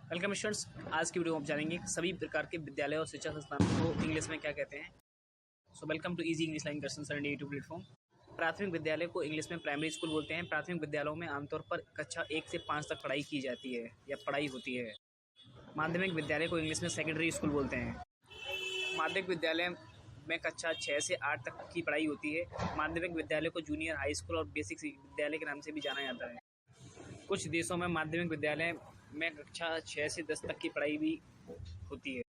Welcome students. आज की video में आप जानेंगे सभी प्रकार के विद्यालय और शिक्षा संस्थानों को इंग्लिश में क्या कहते हैं। So welcome to easy English line Darshan sir YouTube platform. प्राथमिक विद्यालय को इंग्लिश में प्राइमरी स्कूल बोलते हैं। प्राथमिक विद्यालयों में आमतौर पर कक्षा 1 से 5 तक पढ़ाई की जाती है या पढ़ाई होती है। माध्यमिक विद्यालय को इंग्लिश में सेकेंडरी स्कूल बोलते हैं। माध्यमिक विद्यालय में कक्षा 6 से 8 तक की पढ़ाई होती है। माध्यमिक विद्यालय को जूनियर हाई स्कूल और बेसिक विद्यालय के नाम से भी जाना जाता है। कुछ देशों में माध्यमिक विद्यालय में कक्षा 6 से 10 तक की पढ़ाई भी होती है।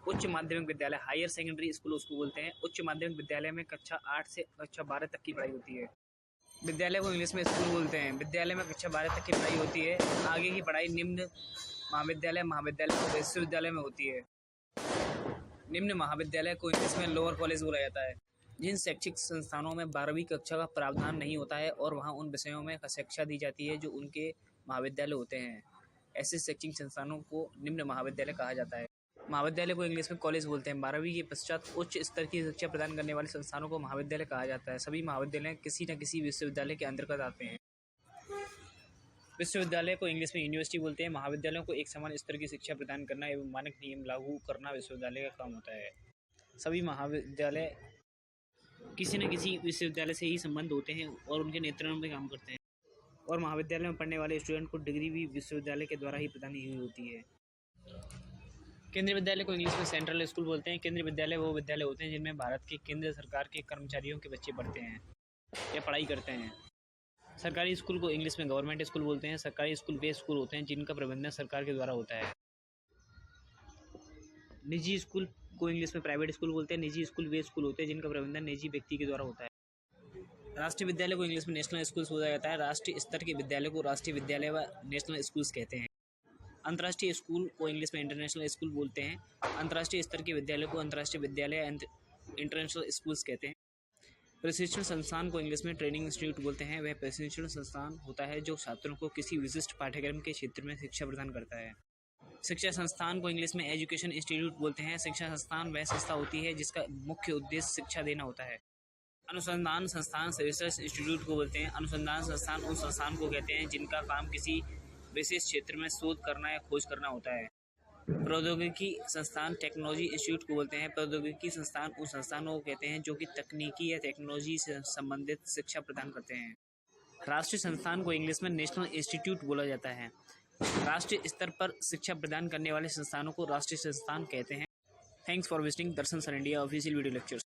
उच्च माध्यमिक विद्यालय हायर सेकेंडरी स्कूल उसको बोलते हैं। उच्च माध्यमिक विद्यालय में कक्षा 8 से कक्षा 12 तक की पढ़ाई होती है। विद्यालय को इंग्लिश में स्कूल बोलते हैं। विद्यालय में कक्षा 12 तक की पढ़ाई होती है। आगे की पढ़ाई निम्न महाविद्यालय और विश्वविद्यालय में होती है। निम्न महाविद्यालय को इंग्लिश में लोअर कॉलेज बोला जाता है। जिन शैक्षिक संस्थानों में 12वीं कक्षा का प्रावधान नहीं होता है और वहां उन विषयों में शिक्षा दी जाती है जो उनके महाविद्यालय होते हैं, ऐसे शैक्षिक संस्थानों को निम्न महाविद्यालय कहा जाता है। महाविद्यालय को इंग्लिश में कॉलेज बोलते हैं। 12वीं के पश्चात उच्च स्तर की शिक्षा प्रदान करने वाले संस्थानों को महाविद्यालय कहा जाता है। सभी महाविद्यालय किसी न किसी विश्वविद्यालय के अंतर्गत आते हैं। विश्वविद्यालय को इंग्लिश में यूनिवर्सिटी बोलते हैं। महाविद्यालयों को एक समान स्तर की शिक्षा प्रदान करना एवं मानक नियम लागू करना विश्वविद्यालय का काम होता है। सभी महाविद्यालय किसी न किसी विश्वविद्यालय से ही संबंध होते हैं और उनके नेतृत्व में काम करते हैं, और महाविद्यालय में पढ़ने वाले स्टूडेंट को डिग्री भी विश्वविद्यालय के द्वारा ही प्रदान की होती है। केंद्रीय विद्यालय को इंग्लिश में सेंट्रल स्कूल बोलते हैं। केंद्रीय विद्यालय वो विद्यालय होते हैं जिनमें भारत की केंद्र सरकार के कर्मचारियों के बच्चे पढ़ते हैं या पढ़ाई करते हैं। सरकारी स्कूल को इंग्लिश में गवर्नमेंट स्कूल बोलते हैं। सरकारी स्कूल वे स्कूल होते हैं जिनका प्रबंधन सरकार के द्वारा होता है। निजी स्कूल को इंग्लिश में प्राइवेट स्कूल बोलते हैं। निजी स्कूल वे स्कूल होते हैं जिनका प्रबंधन निजी व्यक्ति के द्वारा होता है। राष्ट्रीय विद्यालय को इंग्लिश में नेशनल स्कूल्स बोला जाता है। राष्ट्रीय स्तर के विद्यालय को राष्ट्रीय विद्यालय व नेशनल स्कूल्स कहते हैं। अंतर्राष्ट्रीय स्कूल को इंग्लिश में इंटरनेशनल स्कूल बोलते हैं। अंतर्राष्ट्रीय स्तर के विद्यालय को अंतर्राष्ट्रीय विद्यालय इंटरनेशनल स्कूल्स कहते हैं। प्रशिक्षण संस्थान को इंग्लिश में ट्रेनिंग इंस्टीट्यूट बोलते हैं। वह प्रशिक्षण संस्थान होता है जो छात्रों को किसी विशिष्ट पाठ्यक्रम के क्षेत्र में शिक्षा प्रदान करता है। शिक्षा संस्थान को इंग्लिश में एजुकेशन इंस्टीट्यूट बोलते हैं। शिक्षा संस्थान वह संस्था होती है जिसका मुख्य उद्देश्य शिक्षा देना होता है। अनुसंधान संस्थान रिसर्च इंस्टीट्यूट को बोलते हैं। अनुसंधान संस्थान उन संस्थान को कहते हैं जिनका काम किसी विशेष क्षेत्र में शोध करना या खोज करना होता है। प्रौद्योगिकी संस्थान टेक्नोलॉजी इंस्टीट्यूट को बोलते हैं। प्रौद्योगिकी संस्थान उन संस्थानों को कहते हैं जो कि तकनीकी या टेक्नोलॉजी से संबंधित शिक्षा प्रदान करते हैं। राष्ट्रीय संस्थान को इंग्लिश में नेशनल इंस्टीट्यूट बोला जाता है। राष्ट्रीय स्तर पर शिक्षा प्रदान करने वाले संस्थानों को राष्ट्रीय संस्थान कहते हैं। Thanks for visiting Darshan sir India official video lectures.